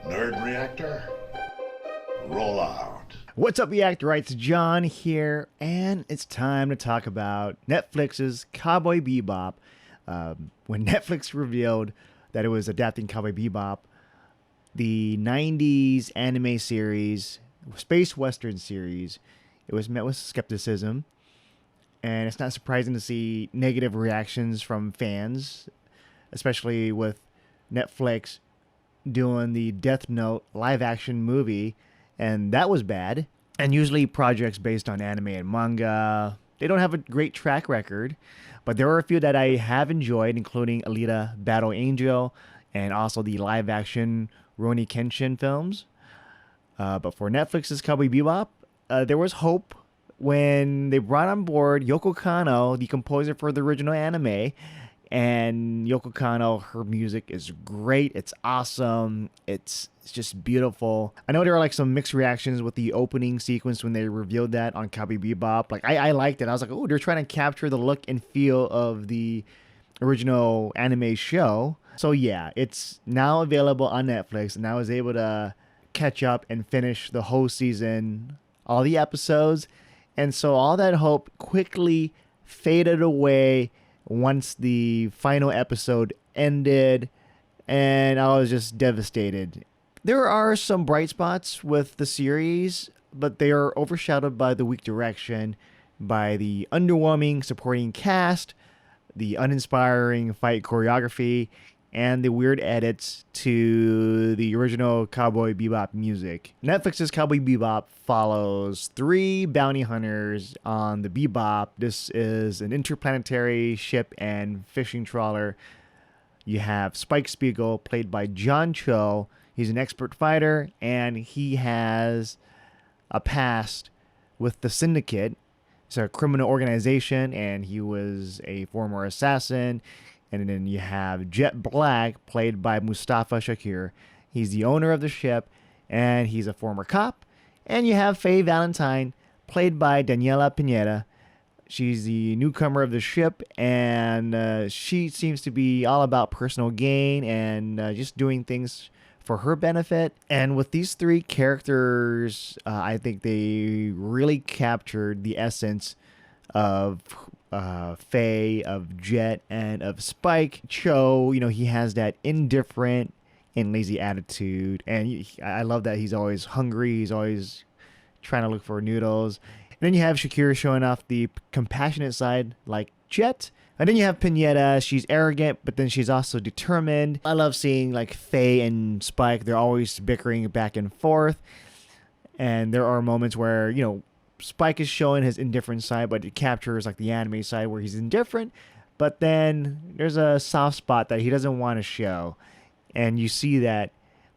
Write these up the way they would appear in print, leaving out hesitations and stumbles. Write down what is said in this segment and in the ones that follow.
Nerd Reactor, roll out. What's up, Reactorites? John here, and it's time to talk about Netflix's Cowboy Bebop. When Netflix revealed that it was adapting Cowboy Bebop, the 90s anime series, space western series, it was met with skepticism, and it's not surprising to see negative reactions from fans, especially with Netflix doing the Death Note live-action movie, and that was bad. And usually projects based on anime and manga, they don't have a great track record, but there are a few that I have enjoyed, including Alita Battle Angel and also the live-action Rurouni Kenshin films. But for Netflix's Cowboy Bebop, there was hope when they brought on board Yoko Kanno, the composer for the original anime. And Yoko Kanno, her music is great. It's awesome. It's just beautiful. I know there are like some mixed reactions with the opening sequence when they revealed that on Cowboy Bebop. Like I liked it. I was like, oh, they're trying to capture the look and feel of the original anime show. So yeah, it's now available on Netflix, and I was able to catch up and finish the whole season, all the episodes. And so all that hope quickly faded away once the final episode ended, and I was just devastated. There are some bright spots with the series, but they are overshadowed by the weak direction, by the underwhelming supporting cast, the uninspiring fight choreography, and the weird edits to the original Cowboy Bebop music. Netflix's Cowboy Bebop follows 3 bounty hunters on the Bebop. This is an interplanetary ship and fishing trawler. You have Spike Spiegel, played by John Cho. He's an expert fighter, and he has a past with the Syndicate. It's a criminal organization, and he was a former assassin. And then you have Jet Black, played by Mustafa Shakir. He's the owner of the ship, and he's a former cop. And you have Faye Valentine, played by Daniela Pineda. She's the newcomer of the ship, and she seems to be all about personal gain and just doing things for her benefit. And with these 3 characters, I think they really captured the essence of Faye, of Jet, and of Spike. Cho, he has that indifferent and lazy attitude, and I love that he's always hungry. He's always trying to look for noodles. And then you have Shakira showing off the compassionate side, like Jet. And then you have Pineda. She's arrogant, but then she's also determined. I love seeing like Faye and Spike. They're always bickering back and forth, and there are moments where Spike is showing his indifferent side, but it captures like the anime side where he's indifferent, but then there's a soft spot that he doesn't want to show, and you see that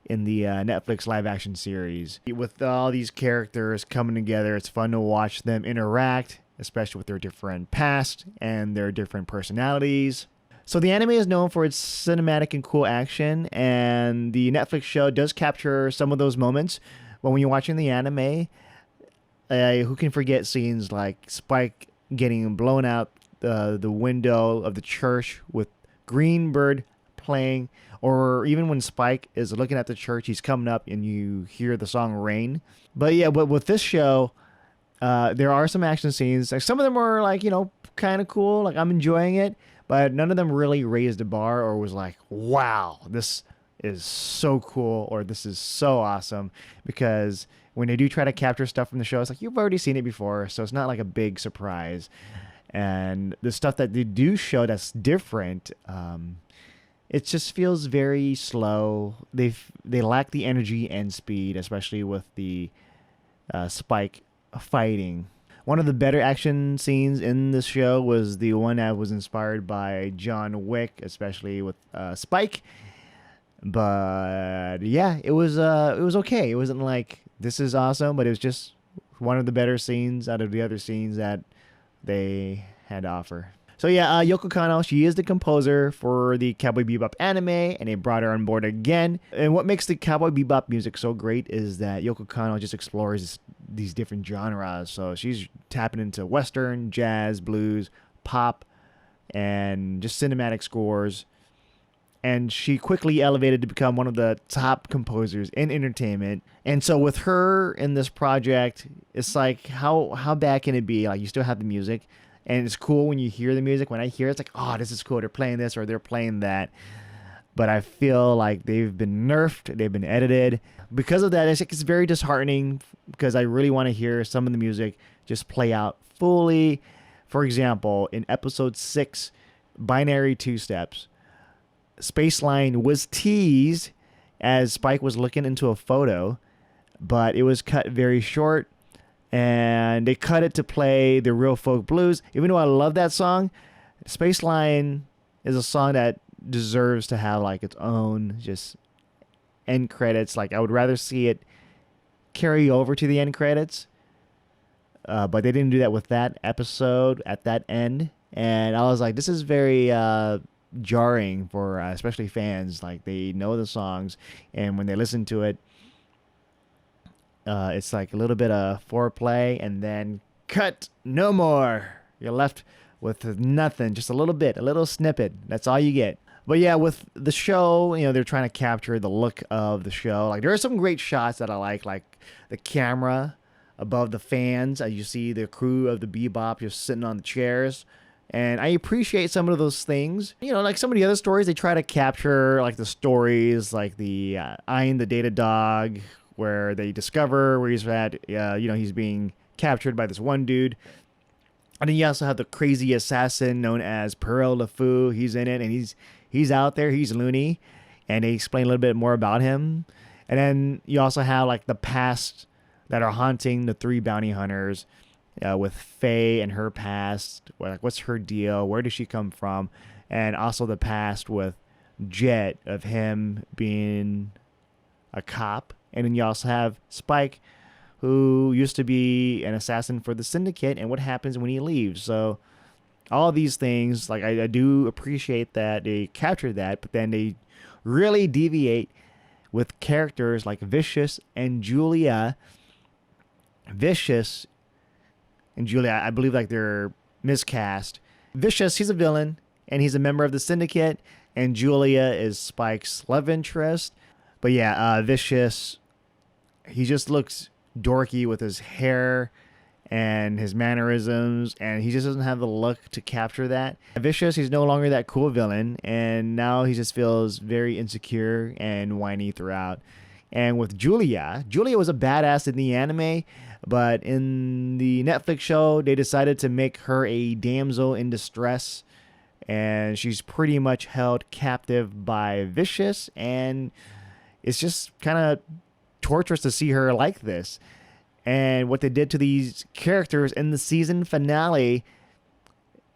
in the Netflix live action series. With all these characters coming together, it's fun to watch them interact, especially with their different past and their different personalities. So the anime is known for its cinematic and cool action, and the Netflix show does capture some of those moments. But when you're watching the anime, who can forget scenes like Spike getting blown out the window of the church with Greenbird playing, or even when Spike is looking at the church, he's coming up and you hear the song Rain. But yeah, but with this show, there are some action scenes. Like some of them are like, kind of cool. Like I'm enjoying it, but none of them really raised the bar or was like, wow, this is so cool, or this is so awesome. Because when they do try to capture stuff from the show, it's like you've already seen it before, so it's not like a big surprise. And the stuff that they do show that's different, it just feels very slow. They lack the energy and speed, especially with the Spike fighting. One of the better action scenes in this show was the one that was inspired by John Wick, especially with Spike. But yeah, it was okay. It wasn't like this is awesome, but it was just one of the better scenes out of the other scenes that they had to offer. So yeah, Yoko Kanno, she is the composer for the Cowboy Bebop anime, and they brought her on board again. And what makes the Cowboy Bebop music so great is that Yoko Kanno just explores these different genres. So she's tapping into Western, jazz, blues, pop, and just cinematic scores. and she quickly elevated to become one of the top composers in entertainment. And so with her in this project, it's like how bad can it be? Like, you still have the music, and it's cool when you hear the music. When I hear it, it's like, oh, this is cool. They're playing this or they're playing that. But I feel like they've been nerfed, they've been edited. Because of that, it's very disheartening, because I really want to hear some of the music just play out fully. For example, in episode 6, Binary Two Steps, Spaceline was teased as Spike was looking into a photo, but it was cut very short, and they cut it to play the Real Folk Blues. Even though I love that song, Spaceline is a song that deserves to have like its own just end credits. Like, I would rather see it carry over to the end credits, but they didn't do that with that episode at that end, and I was like, this is very jarring for especially fans. Like, they know the songs, and when they listen to it, it's like a little bit of foreplay and then cut, no more. You're left with nothing, just a little bit, a little snippet. That's all you get. But yeah, with the show, they're trying to capture the look of the show. Like, there are some great shots that I like the camera above the fans as you see the crew of the Bebop just sitting on the chairs. And I appreciate some of those things. Like some of the other stories, they try to capture like the stories, like the Eyeing the Data Dog, where they discover where he's at. He's being captured by this one dude. And then you also have the crazy assassin known as Perel LeFou. He's in it, and he's out there. He's loony, and they explain a little bit more about him. And then you also have like the past that are haunting the 3 bounty hunters, with Faye and her past. Like, what's her deal? Where does she come from? And also the past with Jet, of him being a cop. And then you also have Spike, who used to be an assassin for the Syndicate, and what happens when he leaves. So all these things, like, I do appreciate that they captured that, but then they really deviate with characters like Vicious and Julia. Vicious and Julia, I believe, like, they're miscast. Vicious, he's a villain, and he's a member of the Syndicate, and Julia is Spike's love interest. But yeah, Vicious, he just looks dorky with his hair and his mannerisms, and he just doesn't have the look to capture that. Vicious, he's no longer that cool villain, and now he just feels very insecure and whiny throughout. And with Julia was a badass in the anime, but in the Netflix show, they decided to make her a damsel in distress, and she's pretty much held captive by Vicious, and it's just kind of torturous to see her like this. And what they did to these characters in the season finale,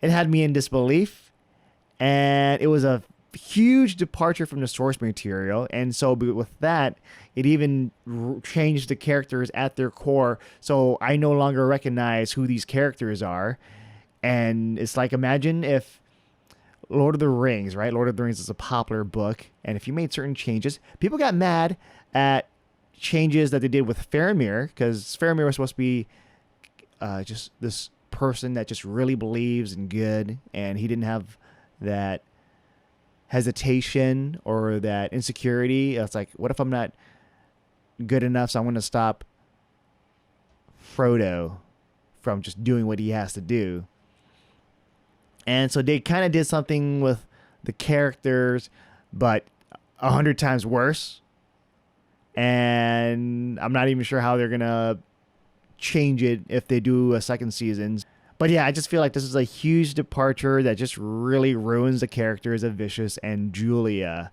it had me in disbelief, and it was a huge departure from the source material. And so with that, it even changed the characters at their core, so I no longer recognize who these characters are. And it's like, imagine if Lord of the Rings, right? Lord of the Rings is a popular book, and if you made certain changes, people got mad at changes that they did with Faramir, because Faramir was supposed to be just this person that just really believes in good, and he didn't have that hesitation or that insecurity. It's like, what if I'm not good enough, so I'm going to stop Frodo from just doing what he has to do? And so they kind of did something with the characters, but 100 times worse. And I'm not even sure how they're going to change it if they do a second season. But yeah, I just feel like this is a huge departure that just really ruins the characters of Vicious and Julia.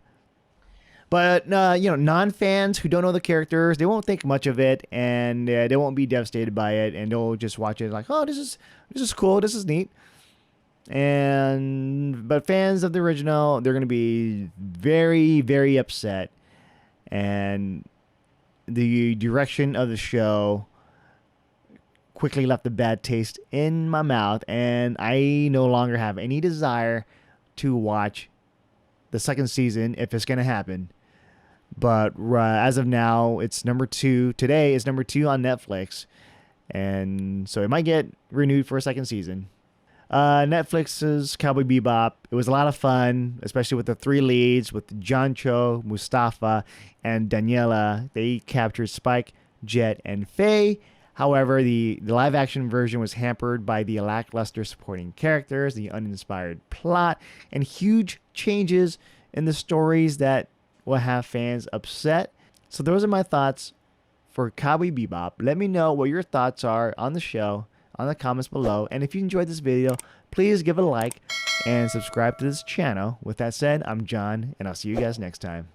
But, non-fans who don't know the characters, they won't think much of it, and they won't be devastated by it, and they'll just watch it like, oh, this is cool, this is neat. But fans of the original, they're going to be very, very upset. And the direction of the show quickly left a bad taste in my mouth, and I no longer have any desire to watch the second season if it's going to happen. But as of now, it's number 2. Today is number 2 on Netflix, and so it might get renewed for a second season. Netflix's Cowboy Bebop. It was a lot of fun, especially with the three leads, with John Cho, Mustafa, and Daniela. They captured Spike, Jet, and Faye. However, the live-action version was hampered by the lackluster supporting characters, the uninspired plot, and huge changes in the stories that will have fans upset. So those are my thoughts for Cowboy Bebop. Let me know what your thoughts are on the show on the comments below. And if you enjoyed this video, please give it a like and subscribe to this channel. With that said, I'm John, and I'll see you guys next time.